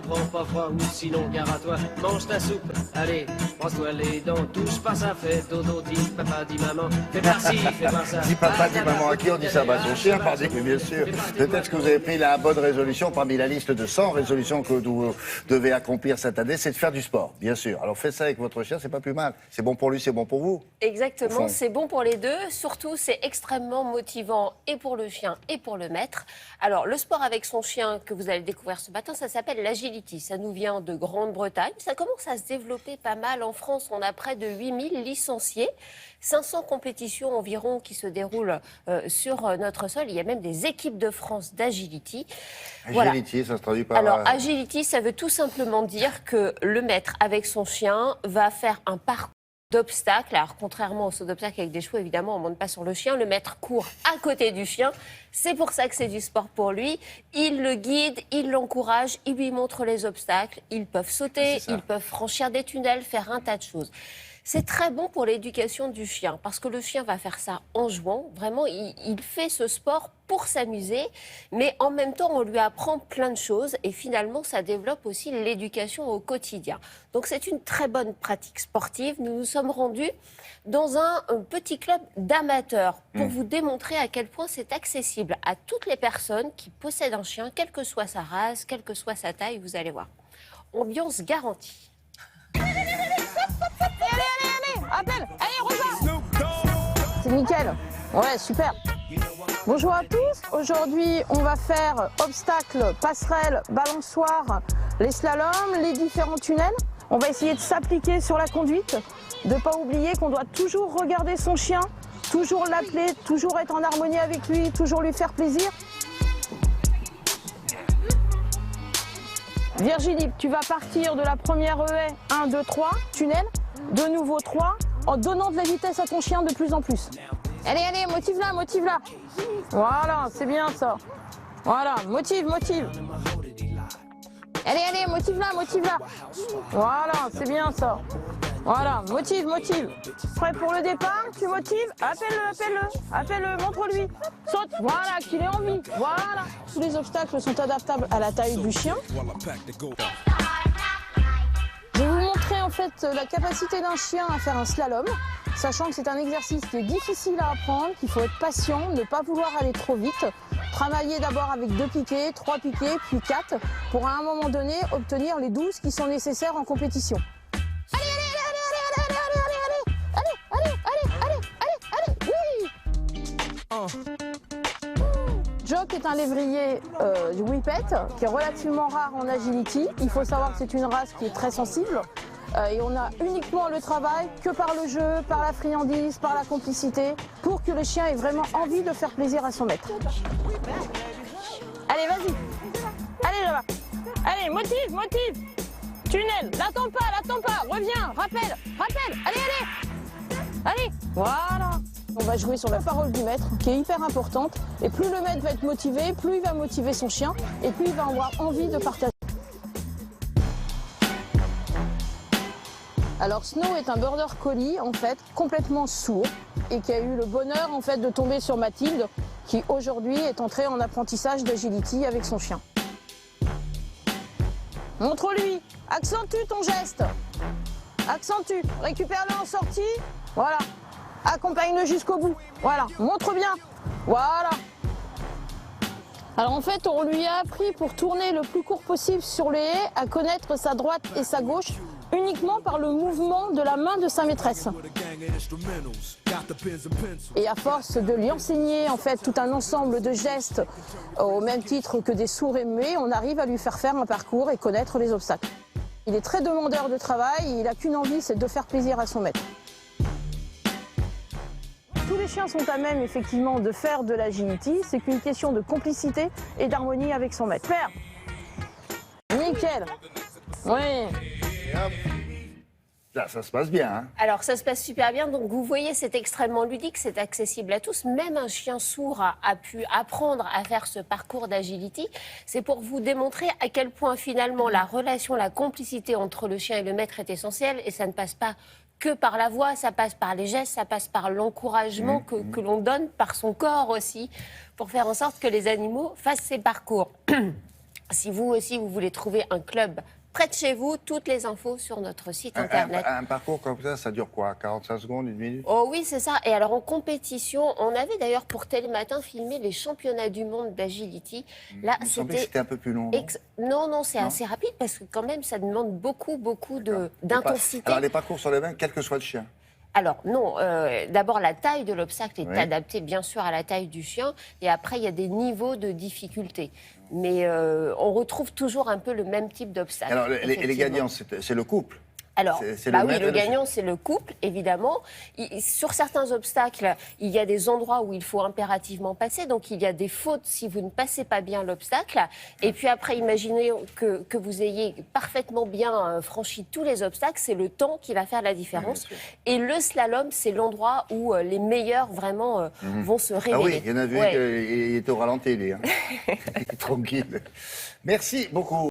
trop pas froid ou sinon gare à toi. Mange ta soupe, allez, brosse-toi les dents. Touche pas ça, fais dodo, dis papa, dis maman. Fais pas ci, fais pas ça. Dis papa, dis maman, à qui on dit ça? Bah, son chien, pardon, mais bien sûr. Peut-être que vous avez pris la bonne résolution parmi la liste de 100 résolutions que vous devez accomplir cette année, c'est de faire du sport, bien sûr. Alors faites ça avec votre chien, c'est pas plus mal. C'est bon pour lui, c'est bon pour vous. Exactement, c'est bon pour les deux. Surtout, c'est extrêmement motivant et pour le chien et pour le maître. Alors, le sport avec son chien que vous allez découvrir ce matin, ça s'appelle l'agility. Ça nous vient de Grande-Bretagne. Ça commence à se développer pas mal. En France, on a près de 8000 licenciés. 500 compétitions environ qui se déroulent sur notre sol. Il y a même des équipes de France d'agility. Agility, ça se traduit par... Alors, agility, ça veut tout simplement dire que le maître, avec son chien, va faire un parcours d'obstacles. Alors, contrairement au saut d'obstacles avec des chevaux, évidemment, on ne monte pas sur le chien. Le maître court à côté du chien. C'est pour ça que c'est du sport pour lui. Il le guide, il l'encourage, il lui montre les obstacles. Ils peuvent sauter, ils peuvent franchir des tunnels, faire un tas de choses. C'est très bon pour l'éducation du chien, parce que le chien va faire ça en jouant. Vraiment, il fait ce sport pour s'amuser, mais en même temps, on lui apprend plein de choses. Et finalement, ça développe aussi l'éducation au quotidien. Donc, c'est une très bonne pratique sportive. Nous nous sommes rendus dans un petit club d'amateurs pour vous démontrer à quel point c'est accessible à toutes les personnes qui possèdent un chien, quelle que soit sa race, quelle que soit sa taille. Vous allez voir. Ambiance garantie. Appelle, allez, repas. C'est nickel. Ouais, super. Bonjour à tous. Aujourd'hui, on va faire obstacles, passerelles, balançoires, les slaloms, les différents tunnels. On va essayer de s'appliquer sur la conduite, de ne pas oublier qu'on doit toujours regarder son chien, toujours l'appeler, toujours être en harmonie avec lui, toujours lui faire plaisir. Virginie, tu vas partir de la première haie, 1, 2, 3, tunnel, de nouveau 3, en donnant de la vitesse à ton chien de plus en plus. Allez, allez, motive-la, motive-la. Voilà, c'est bien ça. Voilà, motive, motive. Allez, allez, motive-la, motive-la. Voilà, c'est bien ça. Voilà, motive, motive. Prêt pour le départ, tu motives, appelle-le, appelle-le, appelle-le, montre-lui. Saute, voilà, qu'il ait envie, voilà. Tous les obstacles sont adaptables à la taille du chien. Je vais vous montrer en fait la capacité d'un chien à faire un slalom, sachant que c'est un exercice qui est difficile à apprendre, qu'il faut être patient, ne pas vouloir aller trop vite. Travailler d'abord avec 2 piquets, 3 piquets, puis 4, pour à un moment donné obtenir les 12 qui sont nécessaires en compétition. Allez, allez, allez, allez, allez, allez, allez, allez, allez, allez, allez, oui. Jock est un lévrier du Whippet, qui est relativement rare en agility. Il faut savoir que c'est une race qui est très sensible. Et on a uniquement le travail que par le jeu, par la friandise, par la complicité, pour que le chien ait vraiment envie de faire plaisir à son maître. Allez, vas-y. Allez là-bas. Allez, motive, motive. Tunnel, l'attends pas, reviens, rappelle, rappelle. Allez, allez. Allez, voilà. On va jouer sur la parole du maître, qui est hyper importante. Et plus le maître va être motivé, plus il va motiver son chien, et plus il va avoir envie de partager. Alors Snow est un border collie en fait complètement sourd et qui a eu le bonheur en fait de tomber sur Mathilde qui aujourd'hui est entrée en apprentissage d'agility avec son chien. Montre-lui, accentue ton geste, accentue, récupère-le en sortie, voilà, accompagne-le jusqu'au bout, voilà, montre bien, voilà. Alors en fait, on lui a appris pour tourner le plus court possible sur les haies à connaître sa droite et sa gauche uniquement par le mouvement de la main de sa maîtresse. Et à force de lui enseigner en fait tout un ensemble de gestes au même titre que des sourds et muets, on arrive à lui faire faire un parcours et connaître les obstacles. Il est très demandeur de travail, il n'a qu'une envie, c'est de faire plaisir à son maître. Tous les chiens sont à même effectivement de faire de l'agility, c'est qu'une question de complicité et d'harmonie avec son maître. Père, nickel. Oui. Là, ça se passe bien. Hein. Alors, ça se passe super bien. Donc, vous voyez, c'est extrêmement ludique, c'est accessible à tous. Même un chien sourd a pu apprendre à faire ce parcours d'agility. C'est pour vous démontrer à quel point, finalement, la relation, la complicité entre le chien et le maître est essentielle. Et ça ne passe pas que par la voix, ça passe par les gestes, ça passe par l'encouragement que l'on donne, par son corps aussi, pour faire en sorte que les animaux fassent ces parcours. Si vous aussi, vous voulez trouver un club près de chez vous, toutes les infos sur notre site internet. Un parcours comme ça dure quoi? 45 secondes, 1 minute? Oh oui, c'est ça. Et alors en compétition, on avait d'ailleurs pour Télématin filmé les championnats du monde d'agility. Là, Il me semblait que c'était un peu plus long. Non, c'est Non assez rapide parce que quand même, ça demande beaucoup D'accord. d'intensité. Alors les parcours sur les mains, quel que soit le chien. Alors non, d'abord la taille de l'obstacle est Oui. adaptée bien sûr à la taille du chien et après il y a des niveaux de difficulté. Mais on retrouve toujours un peu le même type d'obstacle. Alors les effectivement. gagnants, c'est le couple. Alors, C'est bah le oui, maître le et le chien. gagnant, c'est le couple, évidemment. Sur certains obstacles, il y a des endroits où il faut impérativement passer. Donc, il y a des fautes si vous ne passez pas bien l'obstacle. Et puis après, imaginez que vous ayez parfaitement bien franchi tous les obstacles. C'est le temps qui va faire la différence. bien sûr. Et le slalom, c'est l'endroit où les meilleurs, vraiment, vont se révéler. Ah oui, il y en a vu Ouais. qu'il est au ralenti, lui. Hein. Il est tranquille. Merci beaucoup.